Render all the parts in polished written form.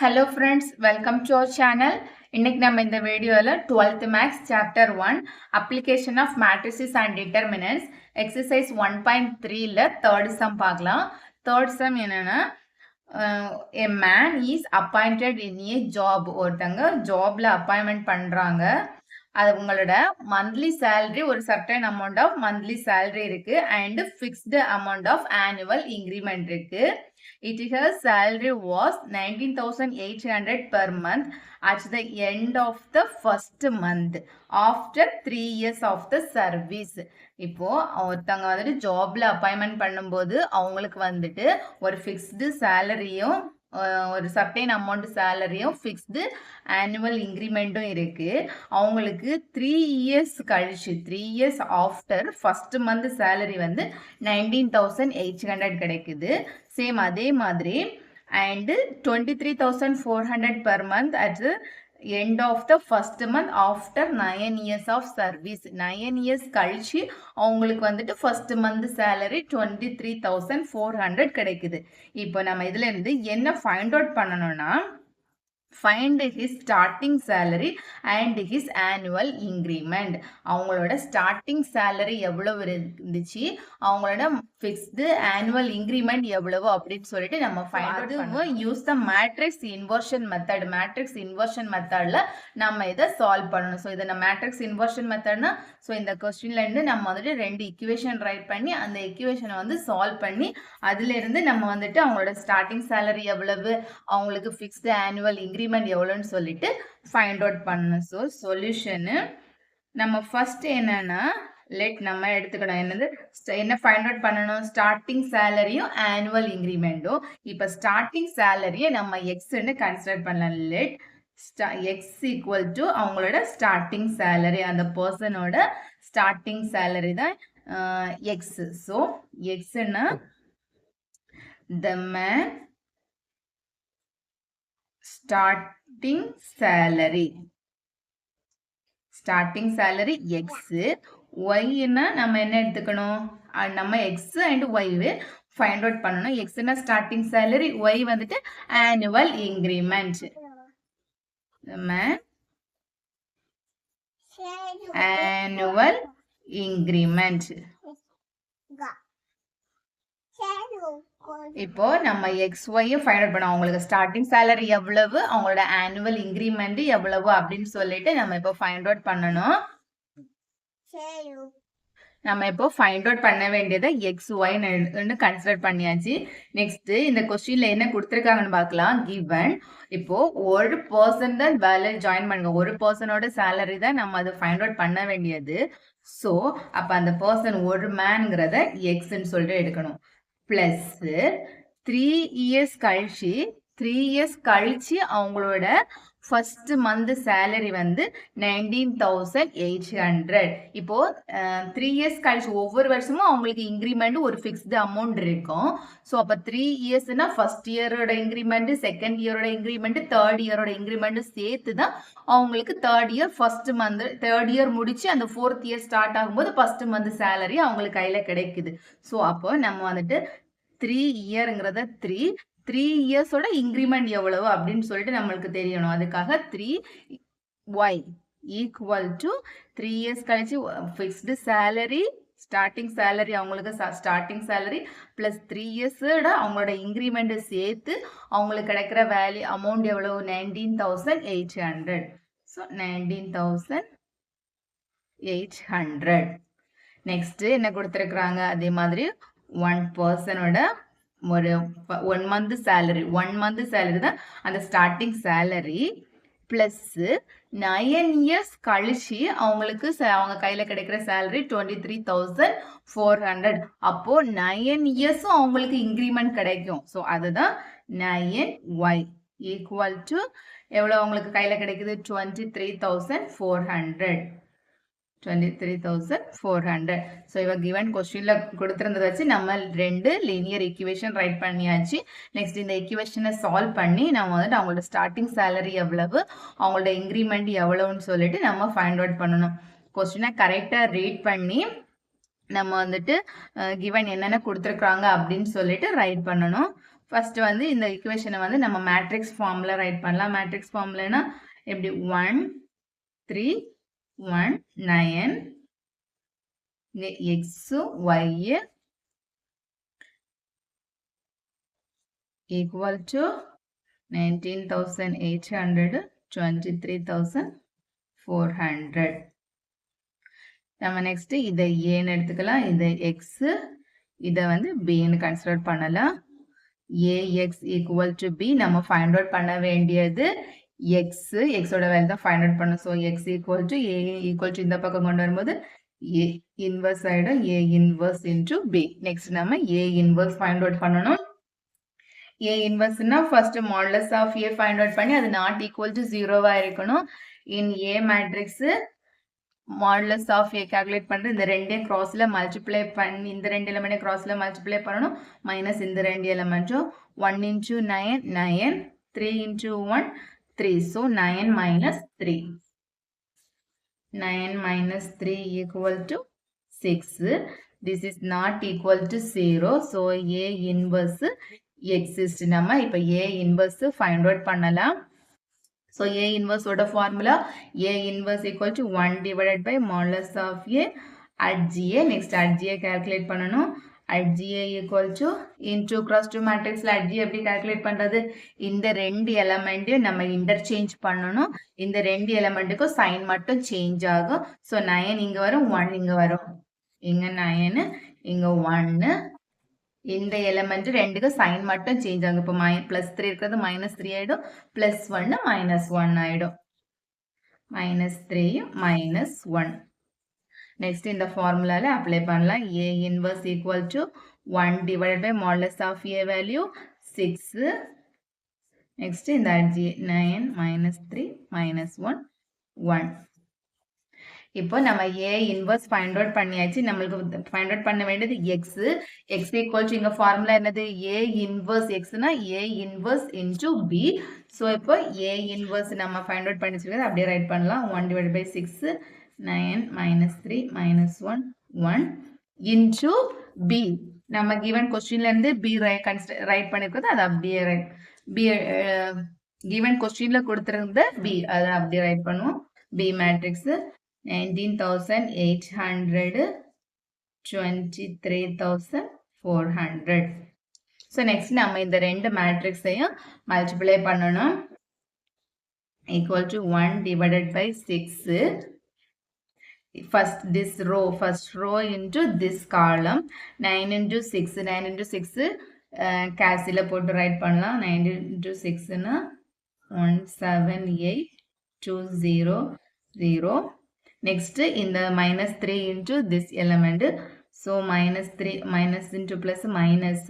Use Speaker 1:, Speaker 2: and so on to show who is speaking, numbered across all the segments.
Speaker 1: Hello friends, welcome to our channel. இன்னைக்கு நம்ம இந்த வீடியோல 12th Maths Chapter 1 Application of Matrices and Determinants Exercise 1.3ல third sum பார்க்கலாம். Third sum என்னன்னா a man is appointed in a job. ஒருத்தங்க ஜாப்ல appointment பண்றாங்க. அது உங்களோட மந்த்லி சேலரி ஒரு certain amount of monthly salary இருக்கு and fixed amount of annual increment இருக்கு. Her salary was 19,800 per month at the end of the first month after 3 years of the service. இப்போ ஒருத்தவங்க வந்துட்டு ஜாப்ல அப்பாயின்மெண்ட் பண்ணும்போது அவங்களுக்கு வந்துட்டு ஒரு ஃபிக்ஸ்டு சேலரியும் ஒரு சர்டைன் அமௌண்ட் சேலரியும் ஃபிக்ஸ்டு ஆனுவல் இன்க்ரிமெண்ட்டும் இருக்கு. அவங்களுக்கு 3 years கழிச்சு 3 years after first month salary வந்து 19,800 கிடைக்குது. சேம் அதே மாதிரி and 23,400 per month at end of the first month after 9 years of service. 9 years கழிச்சு அவங்களுக்கு வந்துட்டு ஃபர்ஸ்ட் மந்த் சேலரி 23,400 கிடைக்குது. இப்போ நம்ம இதுல இருந்து என்ன ஃபைண்ட் அவுட் பண்ணணும்னா find his starting salary and his annual increment. அவங்களோட ஸ்டார்டிங் சேலரி எவ்வளவு இருந்துச்சு, அவங்களோட ஃபிக்ஸ்டு ஆனுவல் இன்க்ரிமெண்ட் எவ்வளவு அப்படின்னு சொல்லிட்டு நம்ம ஃபைண்ட் அவுட் பண்ணுவோம். Use the matrix inversion method. Matrix inversion மெத்தட்ல நம்ம இதை சால்வ் பண்ணணும். ஸோ இதை நம்ம மேட்ரிக்ஸ் இன்வர்ஷன் மெத்தட்னா ஸோ இந்த கொஸ்டின்ல இருந்து நம்ம வந்துட்டு 2 ஈக்குவேஷன் ரைட் பண்ணி அந்த ஈக்குவேஷனை வந்து சால்வ் பண்ணி அதுல இருந்து நம்ம வந்துட்டு அவங்களோட ஸ்டார்டிங் சேலரி எவ்வளவு, அவங்களுக்கு ஃபிக்ஸ்டு ஆனுவல் இன்க்ரிமெண்ட் எவ்வளோன்னு சொல்லிட்டு ஃபைண்ட் அவுட் பண்ணணும். ஸோ சொல்யூஷனு நம்ம ஃபர்ஸ்ட் என்னன்னா நம்ம எடுத்துக்கணும். என்னது என்ன ஃபைண்ட் அவுட் பண்ணணும், ஸ்டார்டிங் சேலரியும் ஆனுவல் இன்க்ரிமெண்ட்டும். இப்போ ஸ்டார்டிங் சேலரியை நம்ம எக்ஸ்ன்னு கன்சிடர் பண்ணலாம். லெட் எக்ஸ் ஈக்குவல் டு அவங்களோட ஸ்டார்டிங் சேலரி, அந்த பர்சனோட ஸ்டார்டிங் சேலரி தான் எக்ஸ். ஸோ எக்ஸ்ன்னா the man starting salary x. y-னா நம்ம என்ன எடுத்துக்கணும், நம்ம x and y find out பண்ணணும். x-னா ஸ்டார்டிங் சேலரி, y வந்துட்டு annual increment. the man annual increment. இப்போ நம்ம XY ஃபைண்ட் அவுட் பண்ணோம். அவங்களுக்கு ஸ்டார்டிங் சேலரி எவ்வளவு, அவங்களோட ஆனுவல் இன்க்ரிமெண்ட் எவ்வளவு அப்படின்னு சொல்லிட்டு நம்ம இப்போ ஃபைண்ட் அவுட் பண்ணணும். நம்ம இப்போ ஃபைண்ட் அவுட் பண்ண வேண்டியதை XY கன்சிடர் பண்ணியாச்சு. நெக்ஸ்ட் இந்த கொஸ்டின்ல என்ன கொடுத்துருக்காங்கன்னு பார்க்கலாம். கிவன் இப்போ ஒரு பர்சன் தான் வேலை ஜாயின் பண்ணுங்க, ஒரு பர்சனோட சேலரி தான் நம்ம அதை ஃபைண்ட் அவுட் பண்ண வேண்டியது. ஸோ அப்ப அந்த பர்சன் ஒரு மேன்ங்கிறத எக்ஸ்ன்னு சொல்லிட்டு எடுக்கணும். பிளஸ் 3 years கழிச்சு அவங்களோட ஃபர்ஸ்ட் மந்த் சேலரி வந்து 19,800. இப்போ 3 years கழிச்சு ஒவ்வொரு வருஷமும் அவங்களுக்கு இன்க்ரிமெண்ட் ஒரு ஃபிக்ஸ்டு அமௌண்ட் இருக்கும். ஸோ அப்போ 3 yearsனா ஃபர்ஸ்ட் இயரோட இன்க்ரிமெண்ட், செகண்ட் இயரோட இன்க்ரிமெண்ட், தேர்ட் இயரோட இன்க்ரிமெண்ட் சேர்த்து தான் அவங்களுக்கு தேர்ட் இயர் முடிச்சு அந்த 4th year ஸ்டார்ட் ஆகும்போது ஃபர்ஸ்ட் மந்த் சேலரி அவங்களுக்கு கையில கிடைக்குது. ஸோ அப்போ நம்ம வந்துட்டு 3 yearங்கிறத 3 yearsோட இன்க்ரிமெண்ட் எவ்வளவு அப்படின்னு சொல்லிட்டு நம்மளுக்கு தெரியணும். அதுக்காக 3y ஈக்குவல் டு 3 years கழிச்சு ஃபிக்ஸ்டு சேலரி, ஸ்டார்டிங் சேலரி அவங்களுக்கு ஸ்டார்டிங் சேலரி பிளஸ் 3 yearsோட அவங்களோட இன்க்ரிமெண்ட் சேர்த்து அவங்களுக்கு கிடைக்கிற வேல்யூ அமௌண்ட் எவ்வளவு, 19,800. ஸோ 19,800. நெக்ஸ்ட் என்ன கொடுத்துருக்குறாங்க, அதே மாதிரி ஒன் பர்சனோட ஒரு 1 month சேலரி தான் அந்த ஸ்டார்டிங் சேலரி பிளஸ் 9 years கழிச்சு அவங்களுக்கு அவங்க கையில கிடைக்கிற சேலரி 23,400. அப்போ 9 yearsம் அவங்களுக்கு இன்க்ரிமெண்ட் கிடைக்கும். ஸோ அதுதான் 9y ஈக்குவல் டு எவ்வளோ அவங்களுக்கு கையில கிடைக்குது, 23,400. 23,400. ஸோ இவ கிவன் கொஸ்டின்ல கொடுத்துருந்ததை வச்சு நம்ம 2 லீனியர் ஈக்குவேஷன் ரைட் பண்ணியாச்சு. நெக்ஸ்ட் இந்த ஈக்குவேஷனை சால்வ் பண்ணி நம்ம வந்துட்டு அவங்களோட ஸ்டார்டிங் சேலரி எவ்வளவு, அவங்களோட இன்க்ரிமெண்ட் எவ்வளவுன்னு சொல்லிட்டு நம்ம ஃபைண்ட் அவுட் பண்ணணும். கொஸ்டினை கரெக்டாக ரீட் பண்ணி நம்ம வந்துட்டு கிவன் என்னென்ன கொடுத்துருக்குறாங்க அப்படின்னு சொல்லிட்டு ரைட் பண்ணணும். ஃபர்ஸ்ட் வந்து இந்த ஈக்குவேஷனை வந்து நம்ம மேட்ரிக்ஸ் ஃபார்ம்ல ரைட் பண்ணலாம். மேட்ரிக்ஸ் ஃபார்ம்லனா எப்படி 1 3 1 9 இங்க x y equal to 19,800 23,400. நம்ம நெக்ஸ்ட் இதை ஏன்னு எடுத்துக்கலாம். இதை x இதை வந்து bன்னு கன்சிடர் பண்ணலாம். ax equal to b நம்ம ஃபைண்ட் அவுட் பண்ண வேண்டியது x ஓட வேல்யூ தான் ஃபைண்ட் அவுட் பண்ணணும். So x equal to a equal to இந்த பக்கம் கொண்டு வரும்போது a இன்வர்ஸ் ஆயிடும். a inverse into b. Next நம்ம a இன்வர்ஸ் ஃபைண்ட் அவுட் பண்ணணும். a இன்வர்ஸ்னா first modulus of a find out பண்ணி அது நாட் ஈக்குவல் டு 0வா இருக்கணும். In a matrix modulus of a calculate பண்றது இந்த ரெண்டையும் கிராஸ்ல மல்டிப்ளை பண்ணி இந்த ரெண்டு எலிமெண்ட் கிராஸ்ல மல்டிப்ளை பண்ணணும். மைனஸ் இந்த ரெண்டு எலிமெண்ட்டும் 1 into 9 9 3 into 1 3. So 9 minus 3. 9 minus 3 equal to 6. This is not equal to 0. So a inverse exists. நம்ம இப்ப a inverse find out பண்ணலாம். So a inverse ஓட formula a inverse equal to 1 divided by modulus of a at ga. Next at ga calculate பண்ணணும். at ga equal to in 2 cross 2 matrixல at ga எப்படி calculate பண்றது? இந்த ரெண்டு எலிமெண்ட்டையும் நம்ம interchange பண்ணணும். இந்த ரெண்டு எலிமெண்ட்டுக்கும் சைன் மட்டும் சேஞ்ச் ஆகும். ஸோ 9 இங்க வரும் 1 இங்க வரும். இங்க 9 இங்க 1. இந்த எலிமெண்ட் ரெண்டுக்கு சைன் மட்டும் சேஞ்ச் ஆகும். இப்போ +3 இருக்கிறது -3 ஆயிடும். +1 -1 ஆயிடும். -3 -1. நெக்ஸ்ட் இந்த ஃபார்முலால அப்ளை பண்ணலாம். a inverse equal to 1 divided by modulus of a value 6. Next இந்த 9 -3 -1 1. இப்போ நம்ம a இன்வர்ஸ் ஃபைண்ட் அவுட் பண்ணியாச்சு. நம்மளுக்கு ஃபைண்ட் அவுட் பண்ண வேண்டியது x. x ஈக்குவல் டு இங்க ஃபார்முலா என்னது? a இன்வர்ஸ் xனா a inverse into b. So இப்போ a இன்வர்ஸ் நம்ம ஃபைண்ட் அவுட் பண்ணி வச்சிருக்கிறது அப்படியே ரைட் பண்ணலாம். 1 டிவைட் பை 6 9 -3 -1 1 into b. நம்ம given கொஸ்டின்ல இருந்து b ரைட் பண்ணிருக்கிறது அது அப்படியே ரைட் b given கொஸ்டின்ல கொடுத்திருந்த b அதை அப்படியே ரைட் பண்ணுவோம். b matrix 19,800 23,400. ஸோ நெக்ஸ்ட் நம்ம இந்த ரெண்டு மேட்ரிக்ஸையும் மல்டிப்ளை பண்ணணும். Equal to 1 divided by 6. first row into this column. 9 into 6 9 into 6 கேல்சில போட்டு ரைட் பண்ணலாம். 9 into 6 னா 178,200. next இந்த -3 into this element. so -3 minus into plus minus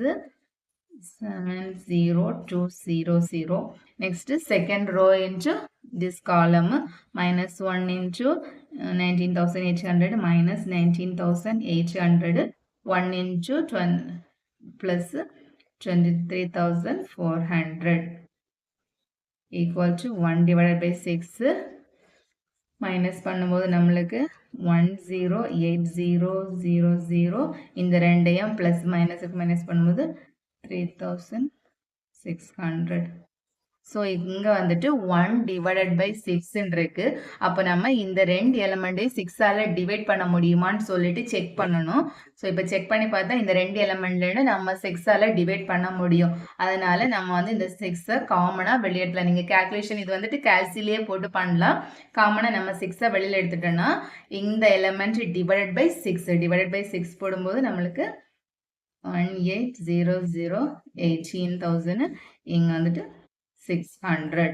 Speaker 1: 70200. next second row into this column. -1 into 19,800 minus 19,800. 1 into 20 plus 23,400 equal to 1 divided by 6. Minus பண்ணும்போது நம்மளுக்கு 108000. இந்த ரெண்டையும் plus மைனஸுக்கு minus பண்ணும்போது 3600. So இங்கே வந்துட்டு 1 டிவைடட் பை 6 இருக்கு. அப்போ நம்ம இந்த ரெண்டு எலிமெண்ட்டையும் 6ஆல் டிவைட் பண்ண முடியுமான்னு சொல்லிட்டு செக் பண்ணணும். ஸோ இப்போ செக் பண்ணி பார்த்தா இந்த ரெண்டு எலிமெண்ட்லேருந்து நம்ம 6ஆல் டிவைட் பண்ண முடியும். அதனால நம்ம வந்து இந்த 6ஐ காமனாக வெளியே எடுக்கலாம். நீங்கள் கேல்குலேஷன் இது வந்துட்டு கேல்சிலேயே போட்டு பண்ணலாம். காமனாக நம்ம 6ஐ வெளியில் எடுத்துட்டோம்னா இந்த எலிமெண்ட் டிவைடட் பை 6 போடும்போது நம்மளுக்கு 1800 18,000 இங்கே வந்துட்டு 600.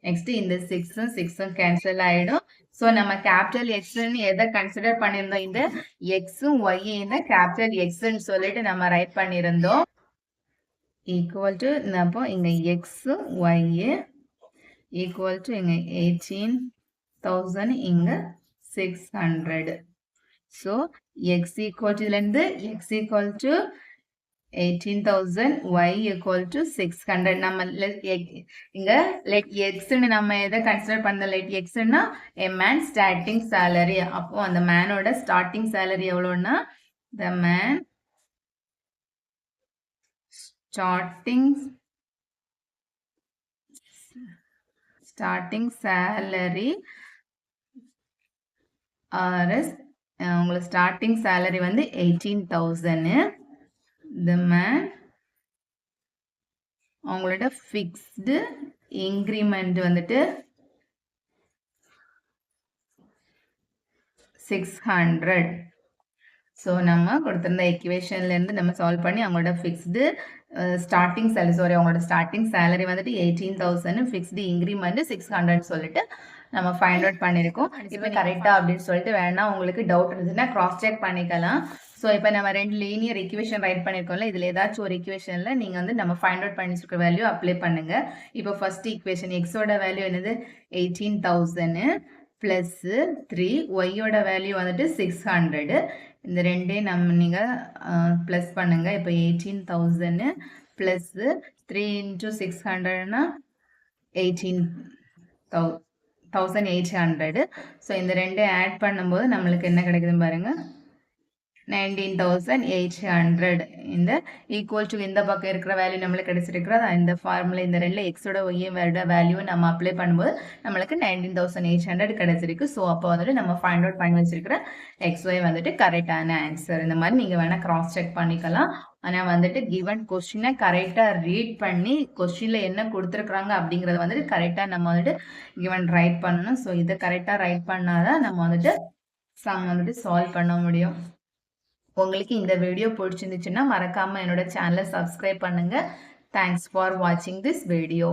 Speaker 1: நெக்ஸ்ட் இந்த 6 கேன்சல் ஆயிடும். ஸோ நம்ம கேபிட்டல் எக்ஸ்ன்னு எதை கன்சிடர் பண்ணியிருந்தோம்? இந்த எக்ஸும் ஒய்யும் கேபிட்டல் எக்ஸ்ன்னு சொல்லிட்டு நம்ம ரைட் பண்ணியிருந்தோம். ஈக்குவல் டு அப்போ இங்க எக்ஸும் ஒய் ஈக்குவல் டு இங்க 18,000 இங்க 600. ஸோ எக்ஸ் ஈக்குவல் டு இதுலேருந்து X equal to 18,000 y equal to 600. நம்ம இங்க let x ன்னு நம்ம எதை கன்சிடர் பண்ண let x ன்னா a man starting salary. அப்போ அந்த மேனோட ஸ்டார்டிங் salary எவ்வளவுன்னா the man starting salary RS உங்களுக்கு ஸ்டார்டிங் salary வந்து 18,000. the man அவங்களோட ஃபிக்ஸ்டு இன்க்ரிமெண்ட் வந்துட்டு 600. ஸோ நம்ம கொடுத்துருந்த எக்வேஷன்லேருந்து நம்ம சால்வ் பண்ணி அவங்களோட ஃபிக்ஸ்டு ஸ்டார்டிங் சேலரி அவங்களோட ஸ்டார்டிங் சேலரி வந்துட்டு 18,000, ஃபிக்ஸ்டு இன்க்ரிமெண்ட் 600 சொல்லிட்டு நம்ம ஃபைண்ட் அவுட் பண்ணியிருக்கோம். இப்போ கரெக்டாக அப்படின்னு சொல்லிட்டு வேணா உங்களுக்கு டவுட் இருந்துச்சுன்னா கிராஸ் செக் பண்ணிக்கலாம். ஸோ இப்போ நம்ம 2 லீனியர் ஈக்குவேஷன் ரைட் பண்ணியிருக்கோம்ல, இதில் ஏதாச்சும் ஒரு ஈக்குவேஷனில் நீங்கள் வந்து நம்ம ஃபைண்ட் அவுட் பண்ணி வச்சிருக்க வேல்யூ அப்ளை பண்ணுங்க. இப்போ ஃபர்ஸ்ட் ஈக்குவேஷன் எக்ஸோட வேல்யூ என்னது 18,000 ப்ளஸ் 3, ஒய்யோட வேல்யூ வந்துட்டு 600. இந்த ரெண்டையும் நீங்கள் ப்ளஸ் பண்ணுங்க. இப்போ 18,000 ப்ளஸ் 3 × 600னா 18,800. ஸோ இந்த ரெண்டையும் ஆட் பண்ணும்போது நம்மளுக்கு என்ன கிடைக்குதுன்னு பாருங்க, 19,800. இந்த ஈக்குவல் டு இந்த பக்கம் இருக்கிற வேல்யூ நம்மளுக்கு கிடைச்சிருக்கிறது. இந்த ஃபார்முலா இந்த ரெண்டுல எக்ஸோட ஒய்யோட வேல்யூ நம்ம அப்ளை பண்ணும்போது நம்மளுக்கு 19,800 கிடைச்சிருக்கு. ஸோ அப்போ வந்துட்டு நம்ம ஃபைண்ட் அவுட் பண்ணி வச்சிருக்கிற XY வந்துட்டு கரெக்டான ஆன்சர். இந்த மாதிரி நீங்கள் வேணால் கிராஸ் செக் பண்ணிக்கலாம். ஆனால் வந்துட்டு கிவன் கொஸ்டினை கரெக்டாக ரீட் பண்ணி கொஸ்டினில் என்ன கொடுத்துருக்குறாங்க அப்படிங்கிறத வந்துட்டு கரெக்டாக நம்ம வந்துட்டு கிவன் ரைட் பண்ணணும். ஸோ இதை கரெக்டாக ரைட் பண்ணாதான் நம்ம வந்துட்டு சம் வந்துட்டு சால்வ் பண்ண முடியும். உங்களுக்கு இந்த வீடியோ பிடிச்சிருந்துச்சுன்னா மறக்காமல் என்னோட சேனலை சப்ஸ்கிரைப் பண்ணுங்கள். தேங்க்ஸ் ஃபார் வாட்சிங் திஸ் வீடியோ.